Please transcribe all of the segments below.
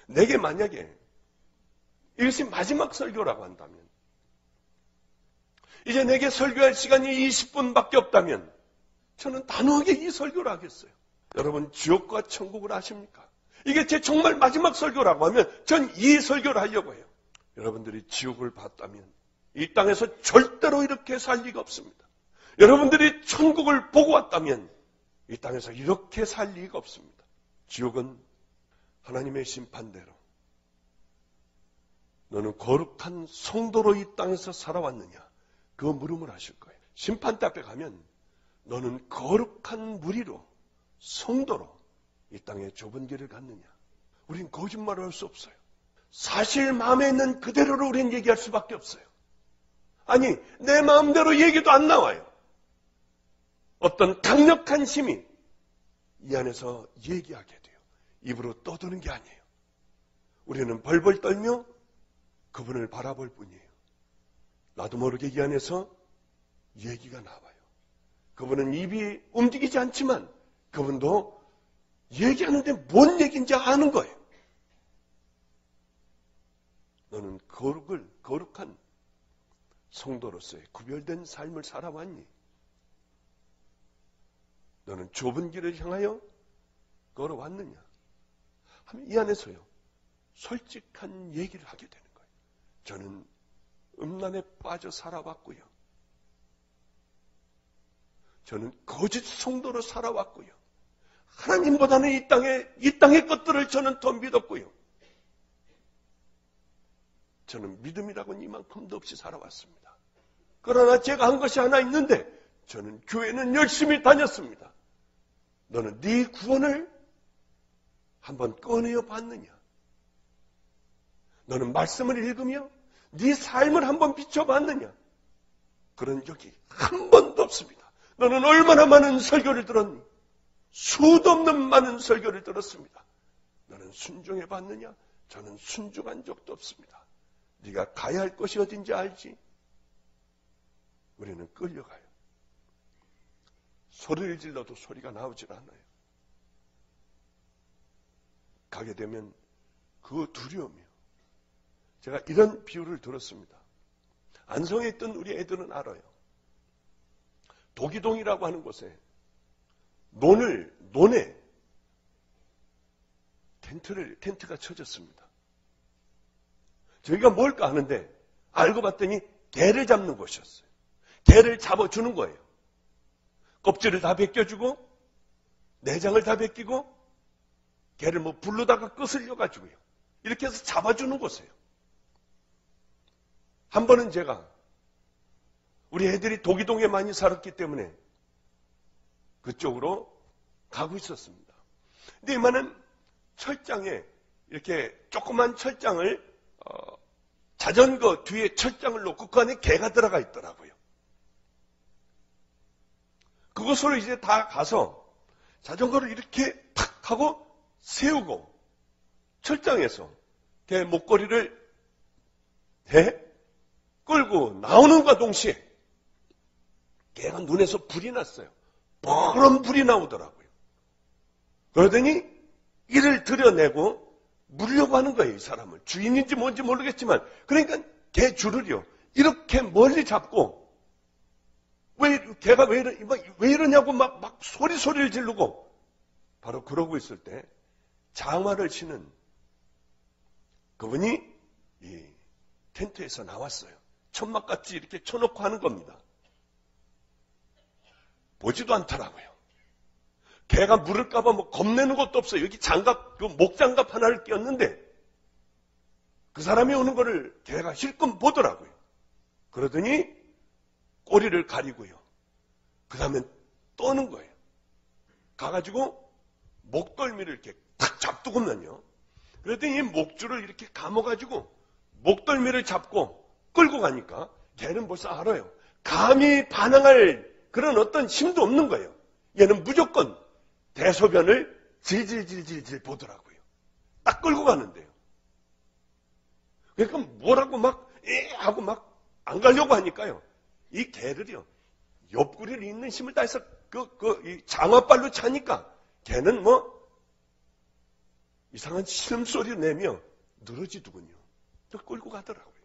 내게 만약에 이것이 마지막 설교라고 한다면, 이제 내게 설교할 시간이 20분밖에 없다면 저는 단호하게 이 설교를 하겠어요. 여러분, 지옥과 천국을 아십니까? 이게 제 정말 마지막 설교라고 하면 전 이 설교를 하려고 해요. 여러분들이 지옥을 봤다면 이 땅에서 절대로 이렇게 살 리가 없습니다. 여러분들이 천국을 보고 왔다면 이 땅에서 이렇게 살 리가 없습니다. 지옥은 하나님의 심판대로 너는 거룩한 성도로 이 땅에서 살아왔느냐? 그 물음을 하실 거예요. 심판대 앞에 가면 너는 거룩한 무리로 성도로 이 땅의 좁은 길을 갔느냐? 우린 거짓말을 할 수 없어요. 사실 마음에 있는 그대로를 우린 얘기할 수밖에 없어요. 아니, 내 마음대로 얘기도 안 나와요. 어떤 강력한 힘이 이 안에서 얘기하게 돼요. 입으로 떠드는 게 아니에요. 우리는 벌벌 떨며 그분을 바라볼 뿐이에요. 나도 모르게 이 안에서 얘기가 나와요. 그분은 입이 움직이지 않지만 그분도 얘기하는데 뭔 얘기인지 아는 거예요. 너는 거룩한 성도로서의 구별된 삶을 살아왔니? 너는 좁은 길을 향하여 걸어왔느냐? 하면 이 안에서요, 솔직한 얘기를 하게 되는 거예요. 저는 음란에 빠져 살아왔고요. 저는 거짓 성도로 살아왔고요. 하나님보다는 이 땅의 것들을 저는 더 믿었고요. 저는 믿음이라고는 이만큼도 없이 살아왔습니다. 그러나 제가 한 것이 하나 있는데 저는 교회는 열심히 다녔습니다. 너는 네 구원을 한번 꺼내어 봤느냐? 너는 말씀을 읽으며 네 삶을 한번 비춰봤느냐? 그런 적이 한 번도 없습니다. 너는 얼마나 많은 설교를 들었니? 수도 없는 많은 설교를 들었습니다. 너는 순종해 봤느냐? 저는 순종한 적도 없습니다. 네가 가야 할 곳이 어딘지 알지? 우리는 끌려가요. 소리를 질러도 소리가 나오질 않아요. 가게 되면 그 두려움이요. 제가 이런 비유를 들었습니다. 안성에 있던 우리 애들은 알아요. 도기동이라고 하는 곳에 논에 텐트가 쳐졌습니다. 저희가 뭘까 하는데 알고 봤더니 개를 잡는 곳이었어요. 개를 잡아주는 거예요. 껍질을 다 벗겨주고 내장을 다 벗기고 개를 불로다가 끄슬려가지고요. 이렇게 해서 잡아주는 곳이에요. 한 번은 제가 우리 애들이 도기동에 많이 살았기 때문에 그쪽으로 가고 있었습니다. 근데 이만한 철장에 이렇게 조그만 철장을 자전거 뒤에 철장을 놓고 그 안에 개가 들어가 있더라고요. 그곳으로 이제 다 가서 자전거를 이렇게 탁 하고 세우고 철장에서 개 목걸이를 끌고 나오는과 동시에 개가 눈에서 불이 났어요. 뻔한 불이 나오더라고요. 그러더니 이를 들여내고 물려고 하는 거예요, 이 사람을. 주인인지 뭔지 모르겠지만, 그러니까 개 줄을요, 이렇게 멀리 잡고, 개가 왜 이러냐고 막 소리를 지르고, 바로 그러고 있을 때, 장화를 신은 그분이 이 텐트에서 나왔어요. 천막같이 이렇게 쳐놓고 하는 겁니다. 보지도 않더라고요. 개가 물을까봐 겁내는 것도 없어요. 여기 목장갑 하나를 끼웠는데 그 사람이 오는 거를 개가 실컷 보더라고요. 그러더니 꼬리를 가리고요. 그 다음에 떠는 거예요. 가가지고 목덜미를 이렇게 탁 잡두고면요. 그러더니 목줄을 이렇게 감아가지고 목덜미를 잡고 끌고 가니까 개는 벌써 알아요. 감히 반항할 그런 어떤 힘도 없는 거예요. 얘는 무조건 대소변을 질질질질 보더라고요. 딱 끌고 가는데요. 그러니까 뭐라고 하고 안 가려고 하니까요. 이 개를요, 옆구리를 있는 힘을 다해서 이 장화발로 차니까 개는 이상한 신음소리를 내며 늘어지더군요. 또 끌고 가더라고요.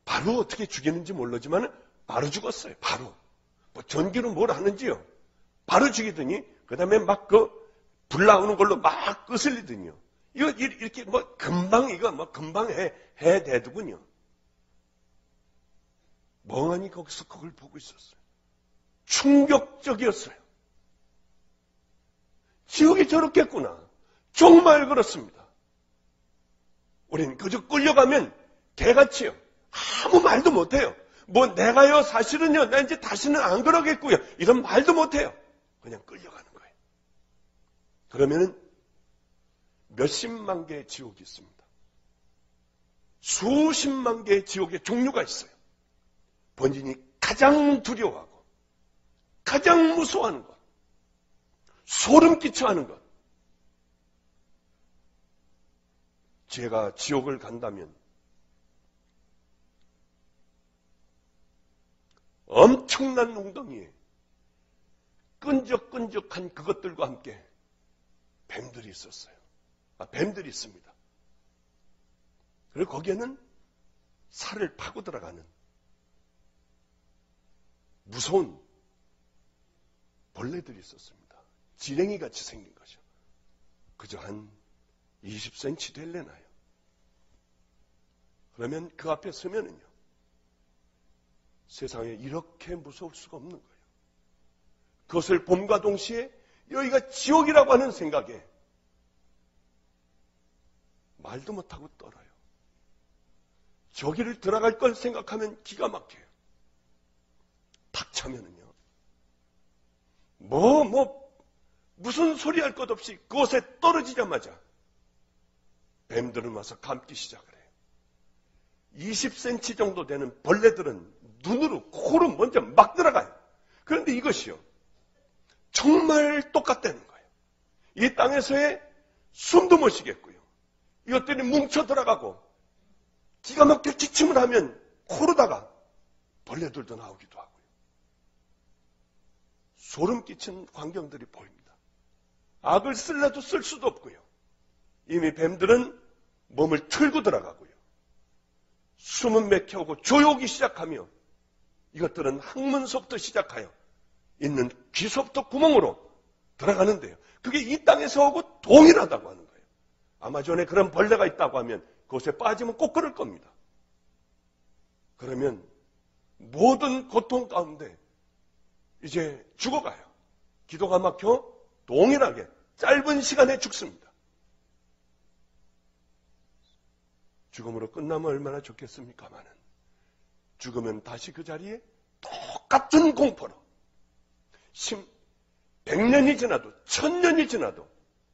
바로 어떻게 죽이는지 모르지만 바로 죽었어요. 바로. 뭐 전기로 뭘 하는지요. 바로 죽이더니 그 다음에 막 불 나오는 걸로 막 끄슬리더니요. 이거 이렇게 금방 해대더군요. 멍하니 거기서 그걸 보고 있었어요. 충격적이었어요. 지옥이 저렇겠구나. 정말 그렇습니다. 우리는 그저 끌려가면 개같이요. 아무 말도 못해요. 내가요, 사실은요, 나 이제 다시는 안 그러겠고요. 이런 말도 못해요. 그냥 끌려가는 거예요. 그러면은 몇십만 개의 지옥이 있습니다. 수십만 개의 지옥의 종류가 있어요. 본인이 가장 두려워하고, 가장 무서워하는 것, 소름 끼쳐 하는 것. 제가 지옥을 간다면 엄청난 웅덩이에 끈적끈적한 그것들과 함께 뱀들이 있었어요. 뱀들이 있습니다. 그리고 거기에는 살을 파고 들어가는 무서운 벌레들이 있었습니다. 지렁이 같이 생긴 거죠. 그저 한 20cm 될래나요. 그러면 그 앞에 서면은요, 세상에 이렇게 무서울 수가 없는 거예요. 그것을 봄과 동시에 여기가 지옥이라고 하는 생각에 말도 못하고 떨어요. 저기를 들어갈 걸 생각하면 기가 막혀요. 탁 차면은요, 무슨 소리 할 것 없이 그곳에 떨어지자마자 뱀들은 와서 감기 시작을 해요. 20cm 정도 되는 벌레들은 눈으로, 코로 먼저 막 들어가요. 그런데 이것이요, 정말 똑같다는 거예요. 이 땅에서의 숨도 못 쉬겠고요. 이것들이 뭉쳐 들어가고 기가 막혀 기침을 하면 코로다가 벌레들도 나오기도 하고요. 소름 끼친 광경들이 보입니다. 악을 쓸래도 쓸 수도 없고요. 이미 뱀들은 몸을 틀고 들어가고요. 숨은 맥혀오고 조여오기 시작하며 이것들은 항문속부터 시작하여 있는 귀속부터 구멍으로 들어가는데요. 그게 이 땅에서 오고 동일하다고 하는 거예요. 아마존에 그런 벌레가 있다고 하면 그곳에 빠지면 꼭 그럴 겁니다. 그러면 모든 고통 가운데 이제 죽어가요. 기도가 막혀 동일하게 짧은 시간에 죽습니다. 죽음으로 끝나면 얼마나 좋겠습니까마는 죽으면 다시 그 자리에 똑같은 공포로 100년이 지나도 1000년이 지나도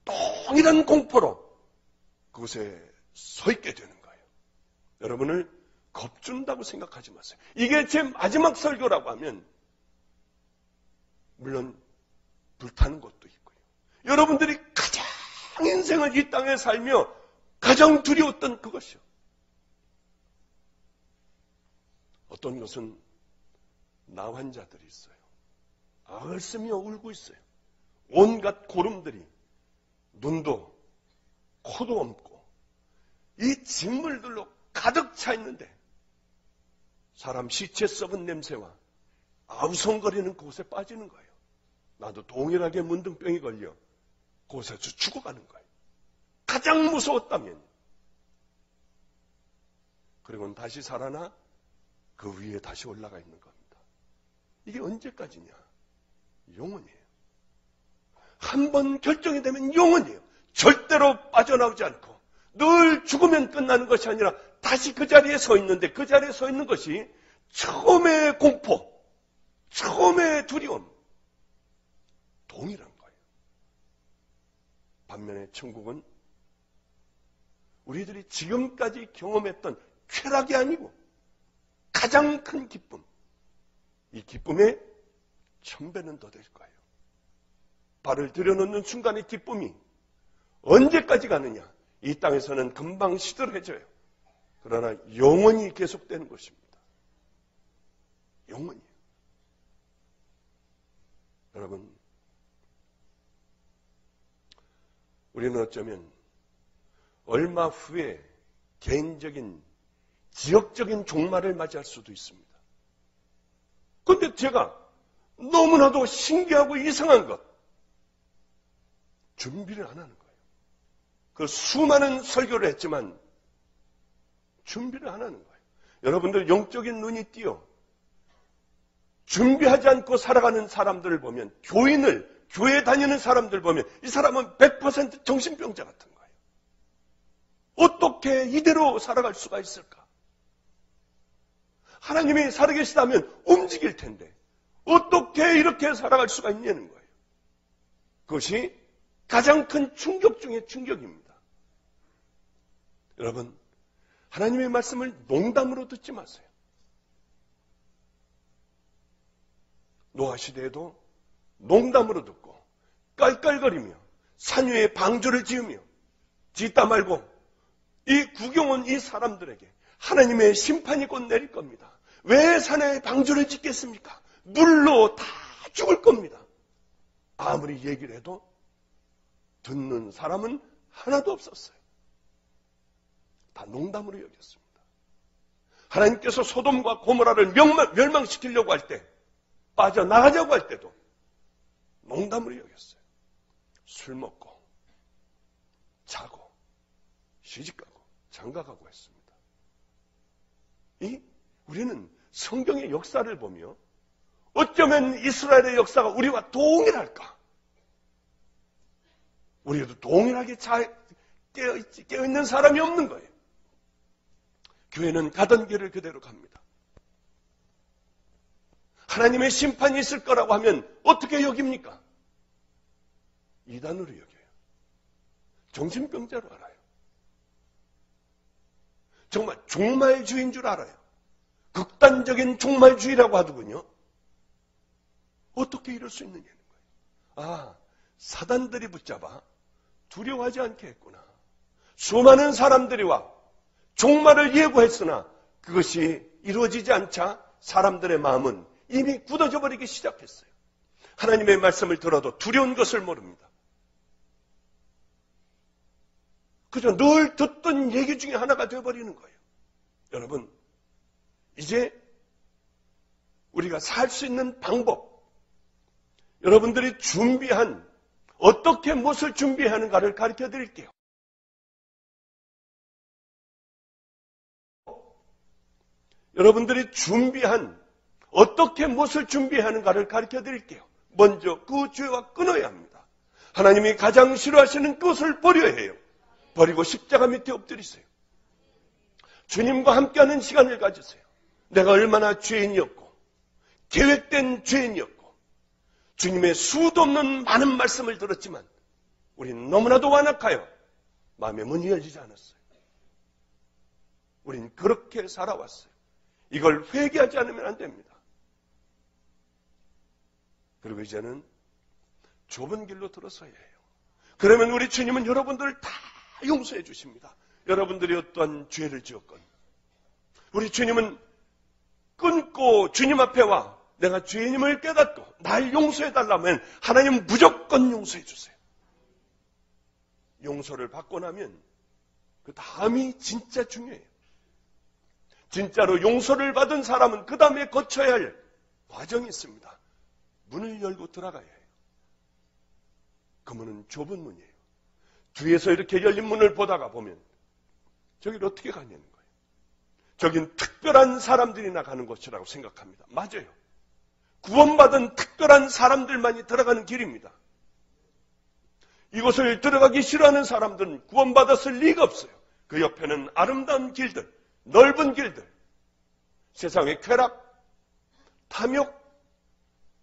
동일한 공포로 그곳에 서 있게 되는 거예요. 여러분을 겁준다고 생각하지 마세요. 이게 제 마지막 설교라고 하면 물론 불타는 것도 있고요. 여러분들이 가장 인생을 이 땅에 살며 가장 두려웠던 그것이요. 어떤 것은 나 환자들이 있어요. 앓으며 울고 있어요. 온갖 고름들이 눈도 코도 없고 이 직물들로 가득 차 있는데 사람 시체 썩은 냄새와 아우성거리는 그곳에 빠지는 거예요. 나도 동일하게 문둥병이 걸려 그곳에서 죽어가는 거예요. 가장 무서웠다면 그리고는 다시 살아나 그 위에 다시 올라가 있는 겁니다. 이게 언제까지냐? 영원이에요. 한 번 결정이 되면 영원이에요. 절대로 빠져나오지 않고 늘 죽으면 끝나는 것이 아니라 다시 그 자리에 서 있는데 그 자리에 서 있는 것이 처음의 공포, 처음의 두려움 동일한 거예요. 반면에 천국은 우리들이 지금까지 경험했던 쾌락이 아니고 가장 큰 기쁨, 이 기쁨의 1000배는 더 될 거예요. 발을 들여놓는 순간의 기쁨이 언제까지 가느냐? 이 땅에서는 금방 시들해져요. 그러나 영원히 계속되는 것입니다. 영원히. 여러분, 우리는 어쩌면 얼마 후에 개인적인, 지역적인 종말을 맞이할 수도 있습니다. 그런데 제가 너무나도 신기하고 이상한 것, 준비를 안 하는 거예요. 그 수많은 설교를 했지만 준비를 안 하는 거예요. 여러분들 영적인 눈이 띄어 준비하지 않고 살아가는 사람들을 보면, 교회 다니는 사람들 보면 이 사람은 100% 정신병자 같은 거예요. 어떻게 이대로 살아갈 수가 있을까? 하나님이 살아계시다면 움직일 텐데 어떻게 이렇게 살아갈 수가 있냐는 거예요. 그것이 가장 큰 충격 중의 충격입니다. 여러분, 하나님의 말씀을 농담으로 듣지 마세요. 노아 시대에도 농담으로 듣고 깔깔거리며 산 위에 방주를 지으며 짓다 말고 이 구경 온 이 사람들에게 하나님의 심판이 곧 내릴 겁니다. 왜 산에 방주를 짓겠습니까? 물로 다 죽을 겁니다. 아무리 얘기를 해도 듣는 사람은 하나도 없었어요. 다 농담으로 여겼습니다. 하나님께서 소돔과 고모라를 멸망시키려고 할 때, 빠져나가자고 할 때도 농담으로 여겼어요. 술 먹고 자고 시집가고 장가가고 했습니다. 우리는 성경의 역사를 보며 어쩌면 이스라엘의 역사가 우리와 동일할까? 우리도 동일하게 깨어있는 사람이 없는 거예요. 교회는 가던 길을 그대로 갑니다. 하나님의 심판이 있을 거라고 하면 어떻게 여깁니까? 이단으로 여겨요. 정신병자로 알아요. 정말 종말주의인 줄 알아요. 극단적인 종말주의라고 하더군요. 어떻게 이럴 수 있느냐는 거예요. 사단들이 붙잡아 두려워하지 않게 했구나. 수많은 사람들이 와 종말을 예고했으나 그것이 이루어지지 않자 사람들의 마음은 이미 굳어져 버리기 시작했어요. 하나님의 말씀을 들어도 두려운 것을 모릅니다. 그저 늘 듣던 얘기 중에 하나가 되어버리는 거예요. 여러분, 이제 우리가 살 수 있는 방법, 여러분들이 어떻게 무엇을 준비하는가를 가르쳐 드릴게요. 여러분들이 어떻게 무엇을 준비하는가를 가르쳐 드릴게요. 먼저 그 죄와 끊어야 합니다. 하나님이 가장 싫어하시는 것을 버려야 해요. 버리고 십자가 밑에 엎드리세요. 주님과 함께하는 시간을 가지세요. 내가 얼마나 죄인이었고 계획된 죄인이었고 주님의 수도 없는 많은 말씀을 들었지만 우리는 너무나도 완악하여 마음의 문이 열리지 않았어요. 우리는 그렇게 살아왔어요. 이걸 회개하지 않으면 안 됩니다. 그리고 이제는 좁은 길로 들어서야 해요. 그러면 우리 주님은 여러분들을 다 용서해 주십니다. 여러분들이 어떠한 죄를 지었건 우리 주님은 끊고 주님 앞에 와 내가 죄인임을 깨닫고 날 용서해 달라면 하나님은 무조건 용서해 주세요. 용서를 받고 나면 그 다음이 진짜 중요해요. 진짜로 용서를 받은 사람은 그 다음에 거쳐야 할 과정이 있습니다. 문을 열고 들어가야 해요. 그 문은 좁은 문이에요. 뒤에서 이렇게 열린 문을 보다가 보면 저기를 어떻게 가냐는 거예요. 저긴 특별한 사람들이나 가는 곳이라고 생각합니다. 맞아요. 구원받은 특별한 사람들만이 들어가는 길입니다. 이곳을 들어가기 싫어하는 사람들은 구원받았을 리가 없어요. 그 옆에는 아름다운 길들, 넓은 길들, 세상의 쾌락, 탐욕,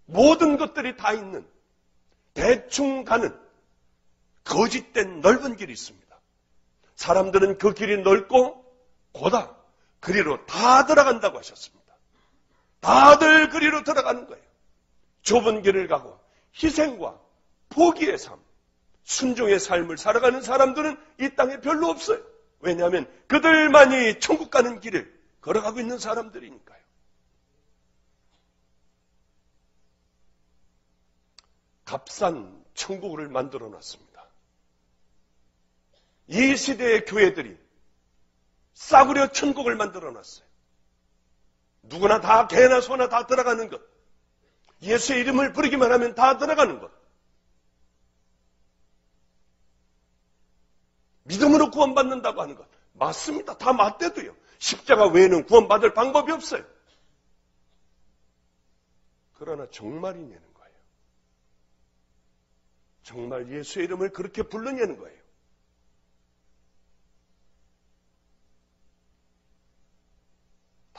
모든 것들이 다 있는 대충 가는 거짓된 넓은 길이 있습니다. 사람들은 그 길이 넓고 고다 그리로 다 들어간다고 하셨습니다. 다들 그리로 들어가는 거예요. 좁은 길을 가고 희생과 포기의 삶, 순종의 삶을 살아가는 사람들은 이 땅에 별로 없어요. 왜냐하면 그들만이 천국 가는 길을 걸어가고 있는 사람들이니까요. 값싼 천국을 만들어 놨습니다. 이 시대의 교회들이 싸구려 천국을 만들어놨어요. 누구나 다 개나 소나 다 들어가는 것. 예수의 이름을 부르기만 하면 다 들어가는 것. 믿음으로 구원받는다고 하는 것. 맞습니다. 다 맞대도요. 십자가 외에는 구원받을 방법이 없어요. 그러나 정말이냐는 거예요. 정말 예수의 이름을 그렇게 부르냐는 거예요.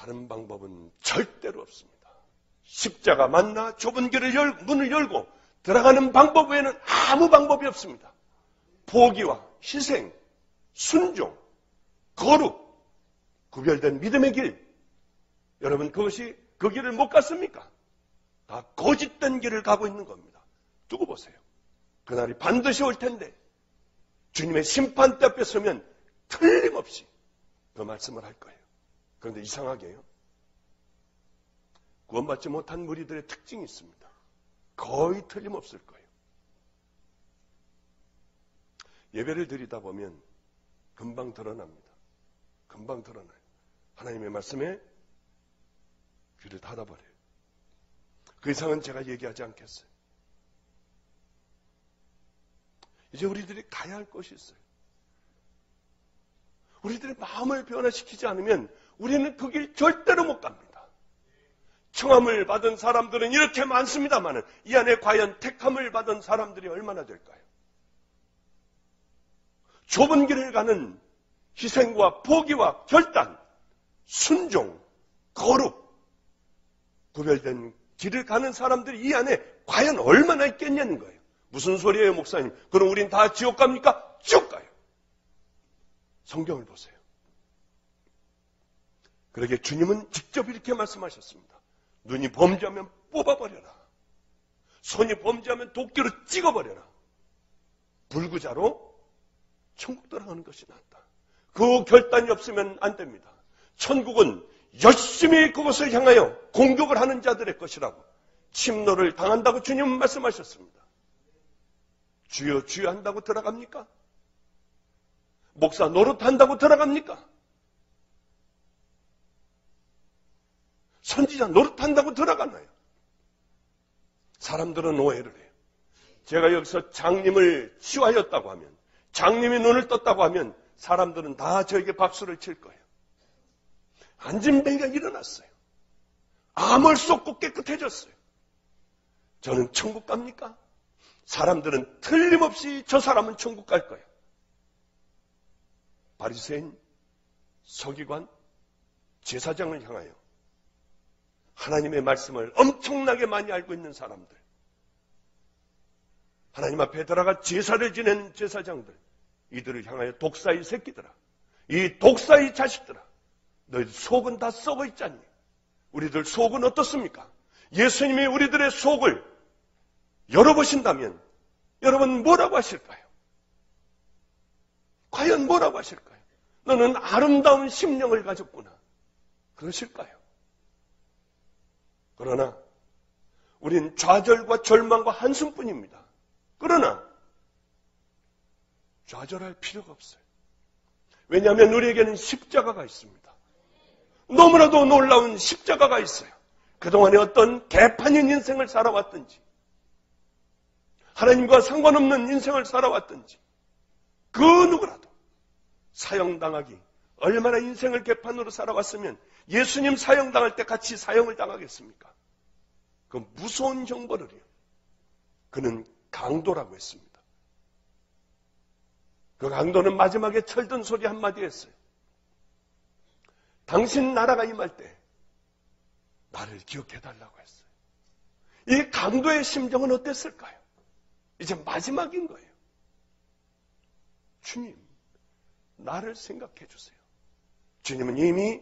다른 방법은 절대로 없습니다. 십자가 만나 좁은 문을 열고 들어가는 방법 외에는 아무 방법이 없습니다. 포기와 희생, 순종, 거룩, 구별된 믿음의 길. 여러분 그것이 그 길을 못 갔습니까? 다 거짓된 길을 가고 있는 겁니다. 두고 보세요. 그날이 반드시 올 텐데 주님의 심판대 앞에 서면 틀림없이 그 말씀을 할 거예요. 그런데 이상하게요. 구원받지 못한 무리들의 특징이 있습니다. 거의 틀림없을 거예요. 예배를 드리다 보면 금방 드러납니다. 금방 드러나요. 하나님의 말씀에 귀를 닫아버려요. 그 이상은 제가 얘기하지 않겠어요. 이제 우리들이 가야 할 것이 있어요. 우리들의 마음을 변화시키지 않으면 우리는 그 길 절대로 못 갑니다. 청함을 받은 사람들은 이렇게 많습니다만 이 안에 과연 택함을 받은 사람들이 얼마나 될까요? 좁은 길을 가는 희생과 포기와 결단, 순종, 거룩, 구별된 길을 가는 사람들이 이 안에 과연 얼마나 있겠냐는 거예요. 무슨 소리예요, 목사님? 그럼 우린 다 지옥 갑니까? 지옥 가요. 성경을 보세요. 그러게 주님은 직접 이렇게 말씀하셨습니다. 눈이 범죄하면 뽑아버려라. 손이 범죄하면 도끼로 찍어버려라. 불구자로 천국 들어가는 것이 낫다. 그 결단이 없으면 안 됩니다. 천국은 열심히 그것을 향하여 공격을 하는 자들의 것이라고 침노를 당한다고 주님은 말씀하셨습니다. 주여 주여 한다고 들어갑니까? 목사 노릇한다고 들어갑니까? 선지자 노릇한다고 들어가나요? 사람들은 오해를 해요. 제가 여기서 장님을 치유하였다고 하면, 장님이 눈을 떴다고 하면 사람들은 다 저에게 박수를 칠 거예요. 안진뱅이가 일어났어요. 암을 쏟고 깨끗해졌어요. 저는 천국 갑니까? 사람들은 틀림없이 저 사람은 천국 갈 거예요. 바리새인, 서기관, 제사장을 향하여 하나님의 말씀을 엄청나게 많이 알고 있는 사람들, 하나님 앞에 들어가 제사를 지내는 제사장들, 이들을 향하여 독사의 새끼들아, 이 독사의 자식들아, 너희들 속은 다 썩어 있잖니. 우리들 속은 어떻습니까? 예수님이 우리들의 속을 열어보신다면 여러분 뭐라고 하실까요? 과연 뭐라고 하실까요? 너는 아름다운 심령을 가졌구나. 그러실까요? 그러나 우린 좌절과 절망과 한숨뿐입니다. 그러나 좌절할 필요가 없어요. 왜냐하면 우리에게는 십자가가 있습니다. 너무나도 놀라운 십자가가 있어요. 그동안에 어떤 개판인 인생을 살아왔든지, 하나님과 상관없는 인생을 살아왔든지, 그 누구라도 사형당하기, 얼마나 인생을 개판으로 살아왔으면 예수님 사형당할 때 같이 사형을 당하겠습니까? 그 무서운 형벌을요. 그는 강도라고 했습니다. 그 강도는 마지막에 철든 소리 한마디 했어요. 당신 나라가 임할 때 나를 기억해달라고 했어요. 이 강도의 심정은 어땠을까요? 이제 마지막인 거예요. 주님, 나를 생각해 주세요. 주님은 이미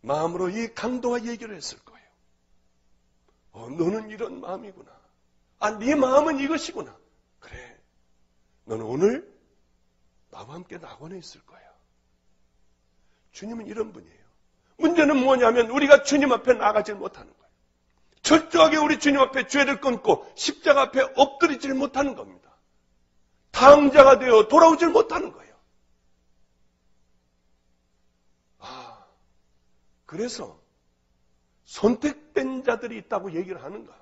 마음으로 이 강도와 얘기를 했을 거예요. 너는 이런 마음이구나. 네 마음은 이것이구나. 그래, 너는 오늘 나와 함께 낙원에 있을 거야. 주님은 이런 분이에요. 문제는 뭐냐면 우리가 주님 앞에 나가질 못하는 거예요. 철저하게 우리 주님 앞에 죄를 끊고 십자가 앞에 엎드리질 못하는 겁니다. 다 상자가 되어 돌아오질 못하는 거예요. 그래서 선택된 자들이 있다고 얘기를 하는가?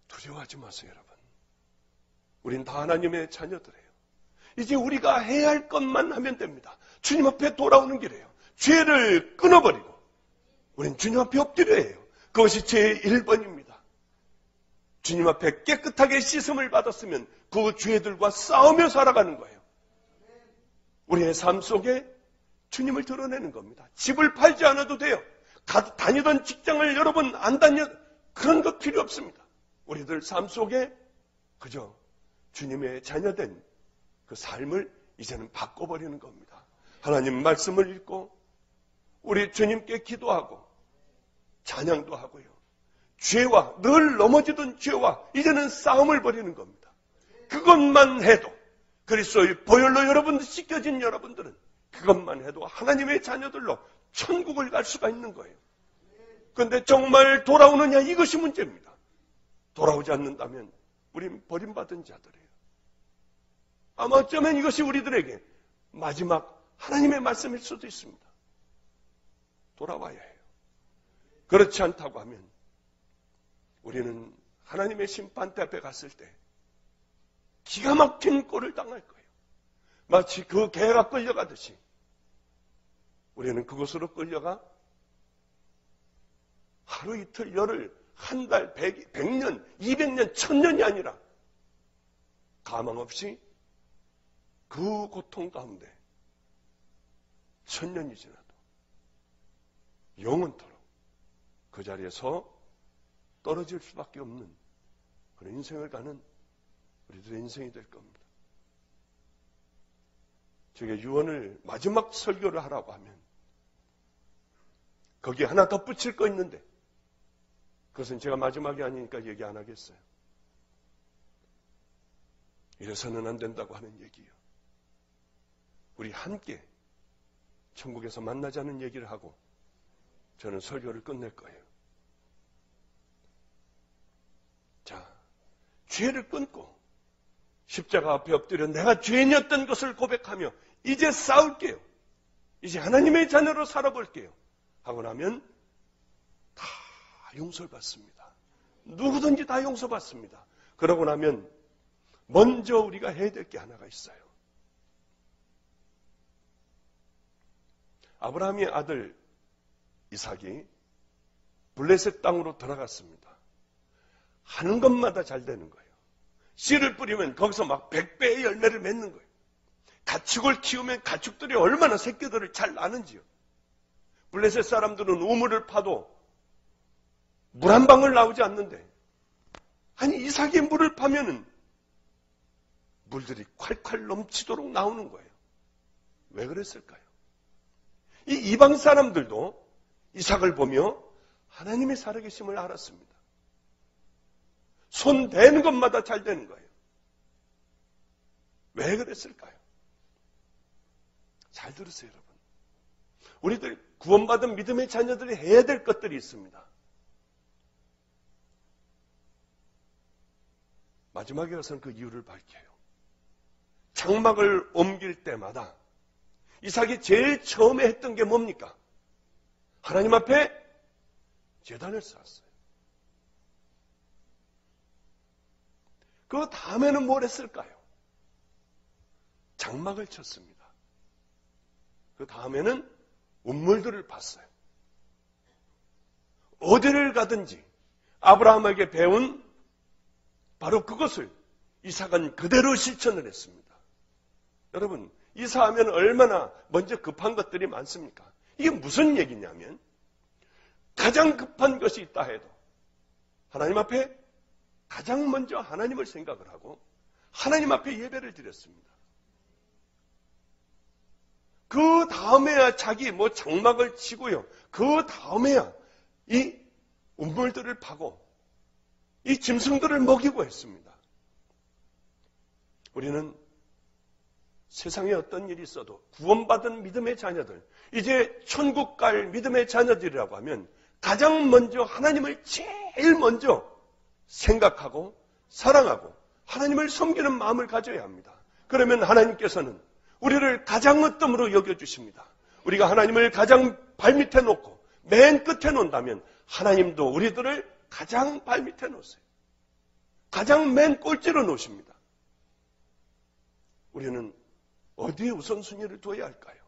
두려워하지 마세요, 여러분. 우린 다 하나님의 자녀들이에요. 이제 우리가 해야 할 것만 하면 됩니다. 주님 앞에 돌아오는 길이에요. 죄를 끊어버리고 우린 주님 앞에 엎드려야 해요. 그것이 제 1번입니다. 주님 앞에 깨끗하게 씻음을 받았으면 그 죄들과 싸우며 살아가는 거예요. 우리의 삶 속에 주님을 드러내는 겁니다. 집을 팔지 않아도 돼요. 다니던 직장을 여러분 안 다녀 그런 것 필요 없습니다. 우리들 삶 속에 그저 주님의 자녀된 그 삶을 이제는 바꿔버리는 겁니다. 하나님 말씀을 읽고 우리 주님께 기도하고 찬양도 하고요. 죄와 늘 넘어지던 죄와 이제는 싸움을 벌이는 겁니다. 그것만 해도 그리스도의 보혈로 여러분들 씻겨진 여러분들은 그것만 해도 하나님의 자녀들로 천국을 갈 수가 있는 거예요. 그런데 정말 돌아오느냐 이것이 문제입니다. 돌아오지 않는다면 우린 버림받은 자들이에요. 아마 어쩌면 이것이 우리들에게 마지막 하나님의 말씀일 수도 있습니다. 돌아와야 해요. 그렇지 않다고 하면 우리는 하나님의 심판대 앞에 갔을 때 기가 막힌 꼴을 당할 거예요. 마치 그 개가 끌려가듯이 우리는 그곳으로 끌려가 하루 이틀 열흘 한 달 100년 200년 1000년이 아니라 가망 없이 그 고통 가운데 1000년이 지나도 영원토록 그 자리에서 떨어질 수밖에 없는 그런 인생을 가는 우리들의 인생이 될 겁니다. 제가 유언을 마지막 설교를 하라고 하면 거기에 하나 덧붙일 거 있는데 그것은 제가 마지막이 아니니까 얘기 안 하겠어요. 이래서는 안 된다고 하는 얘기예요. 우리 함께 천국에서 만나자는 얘기를 하고 저는 설교를 끝낼 거예요. 자, 죄를 끊고 십자가 앞에 엎드려 내가 죄인이었던 것을 고백하며 이제 싸울게요. 이제 하나님의 자녀로 살아볼게요. 하고 나면 다 용서를 받습니다. 누구든지 다 용서받습니다. 그러고 나면 먼저 우리가 해야 될 게 하나가 있어요. 아브라함의 아들 이삭이 블레셋 땅으로 들어갔습니다. 하는 것마다 잘 되는 거예요. 씨를 뿌리면 거기서 막 100배의 열매를 맺는 거예요. 가축을 키우면 가축들이 얼마나 새끼들을 잘 낳는지요. 블레셋 사람들은 우물을 파도 물 한 방울 나오지 않는데 아니 이삭이 물을 파면은 물들이 콸콸 넘치도록 나오는 거예요. 왜 그랬을까요? 이 이방 사람들도 이삭을 보며 하나님의 살아계심을 알았습니다. 손 대는 것마다 잘 되는 거예요. 왜 그랬을까요? 잘 들으세요, 여러분. 우리들 구원받은 믿음의 자녀들이 해야 될 것들이 있습니다. 마지막에 가서는 그 이유를 밝혀요. 장막을 옮길 때마다 이삭이 제일 처음에 했던 게 뭡니까? 하나님 앞에 제단을 쌓았어요. 그 다음에는 뭘 했을까요? 장막을 쳤습니다. 그 다음에는 운물들을 봤어요. 어디를 가든지 아브라함에게 배운 바로 그것을 이삭은 그대로 실천을 했습니다. 여러분, 이사하면 얼마나 먼저 급한 것들이 많습니까? 이게 무슨 얘기냐면 가장 급한 것이 있다 해도 하나님 앞에 가장 먼저 하나님을 생각을 하고 하나님 앞에 예배를 드렸습니다. 그 다음에야 자기 장막을 치고요. 그 다음에야 이 운물들을 파고 이 짐승들을 먹이고 했습니다. 우리는 세상에 어떤 일이 있어도 구원받은 믿음의 자녀들, 이제 천국 갈 믿음의 자녀들이라고 하면 가장 먼저 하나님을 제일 먼저 생각하고 사랑하고 하나님을 섬기는 마음을 가져야 합니다. 그러면 하나님께서는 우리를 가장 어뜸으로 여겨주십니다. 우리가 하나님을 가장 발밑에 놓고 맨 끝에 놓는다면 하나님도 우리들을 가장 발밑에 놓으세요. 가장 맨 꼴찌로 놓으십니다. 우리는 어디에 우선순위를 둬야 할까요?